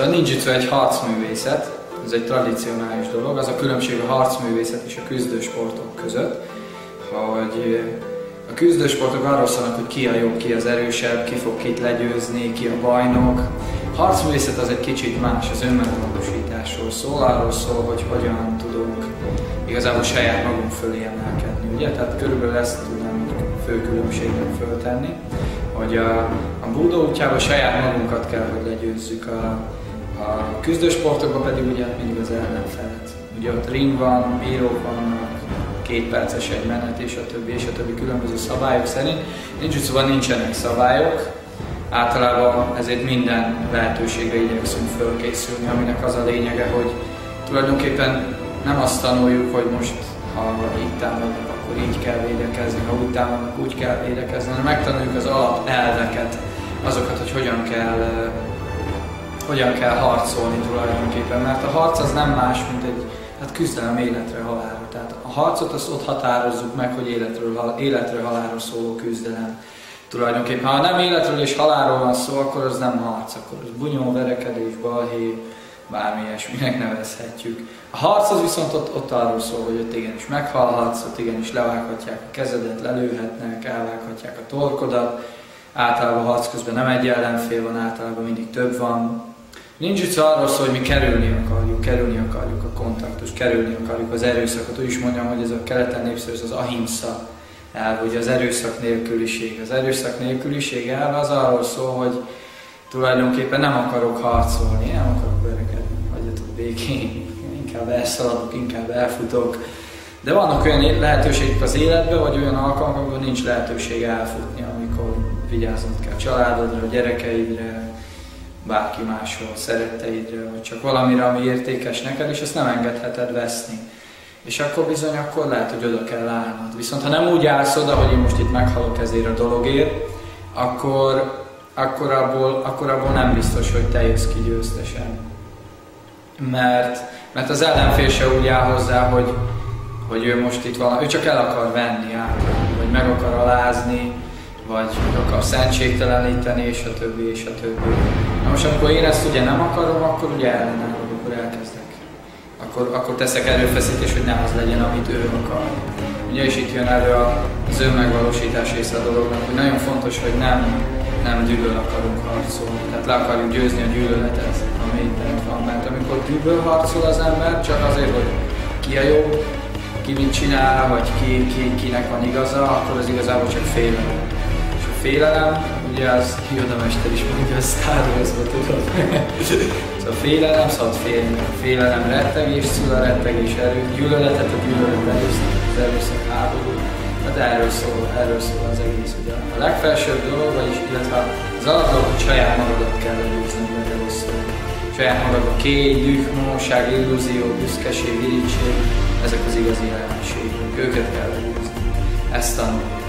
A ninjutsu egy harcművészet, ez egy tradicionális dolog, az a különbség a harcművészet és a küzdősportok között, hogy a küzdősportok arról szólnak, hogy ki a jobb, ki az erősebb, ki fog kit legyőzni, ki a bajnok. A harcművészet az egy kicsit más, az önmegvalósításról szól, arról szól, hogy hogyan tudunk igazából saját magunk fölé emelkedni, ugye? Tehát körülbelül ezt tudnám fő különbségnek föltenni, hogy a budo útjában saját magunkat kell, hogy legyőzzük, a küzdősportokban pedig ugye mindig az ellenfelet. Ugye ott ring van, bírók vannak, 2 perces egy menet és a többi különböző szabályok szerint. Ninjutsuban nincsenek szabályok, általában ezért minden lehetőségre igyekszünk fölkészülni, aminek az a lényege, hogy tulajdonképpen nem azt tanuljuk, hogy most ha így támadnak, akkor így kell védekezni, ha úgy támadnak, úgy kell védekezni, hanem megtanuljuk az alapelveket, azokat, hogy hogyan kell harcolni tulajdonképpen, mert a harc az nem más, mint egy küzdelem életre, halálra. Tehát a harcot azt ott határozzuk meg, hogy életről halálról szóló küzdelem. Tulajdonképpen, ha nem életről és halálról van szó, akkor az nem harc, akkor az bunyó, verekedés, balhé, bármi ilyesminek nevezhetjük. A harc az viszont ott arról szól, hogy ott igenis meghalhatsz, ott igenis levághatják a kezedet, lelőhetnek, elvághatják a torkodat. Általában harc közben nem egy ellenfél van, általában mindig több van. Ninjutsu arról szól, hogy mi kerülni akarjuk a kontaktust, kerülni akarjuk az erőszakot. Úgy is mondjam, hogy ez a keleten népszerű, az ahimsa elv, hogy az erőszak nélküliség. Az erőszak nélküliség elve az arról szól, hogy tulajdonképpen nem akarok harcolni, nem akarok verekedni, hagyjatok békén, inkább elszaladok, inkább elfutok. De vannak olyan lehetőségek az életben, vagy olyan alkalmak, amikor nincs lehetőség elfutni, amikor vigyáznod kell a családodra, a gyerekeidre, bárki máshol, szeretteidre, vagy csak valamire, ami értékes neked, és ezt nem engedheted veszni. És akkor bizony, akkor lehet, hogy oda kell állnod. Viszont ha nem úgy állsz oda, hogy én most itt meghalok ezért a dologért, akkor abból nem biztos, hogy te jössz ki győztesen. Mert az ellenfél se úgy áll hozzá, hogy ő most itt van, ő csak el akar venni általában, vagy meg akar alázni, vagy akar szentségteleníteni, és a többi, és a többi. Na most amikor én ezt ugye nem akarom, akkor ugye ellenállok, akkor elkezdek. Akkor teszek erőfeszítést, hogy nem az legyen, amit ő akar. Ugye és itt jön elő az önmegvalósítás része a dolognak, hogy nagyon fontos, hogy nem dühből akarunk harcolni. Tehát le akarjuk győzni a gyűlöletet, ami itt van. Mert amikor dühből harcol az ember, csak azért, hogy ki a jó, ki mit csinál, vagy kinek van igaza, akkor az igazából csak félelem. És a félelem, ugye az Yoda mester is mondja, a Star Wars-ba tudod. Szóval félelem, szabad félni. A félelem rettegés, szül a rettegés erőt, gyűlöletet a gyűlölet erőszak, az erőszak háború. Hát erről szól az egész. Ugye. A legfelsőbb dolog, illetve az alapdolog, hogy saját magadat kell legyőzni meg először. Saját magadban kény, düh, móság, illúzió, büszkeség, irigység, ezek az igazi ellenségek. Őket kell legyőzni. Ezt tanulni.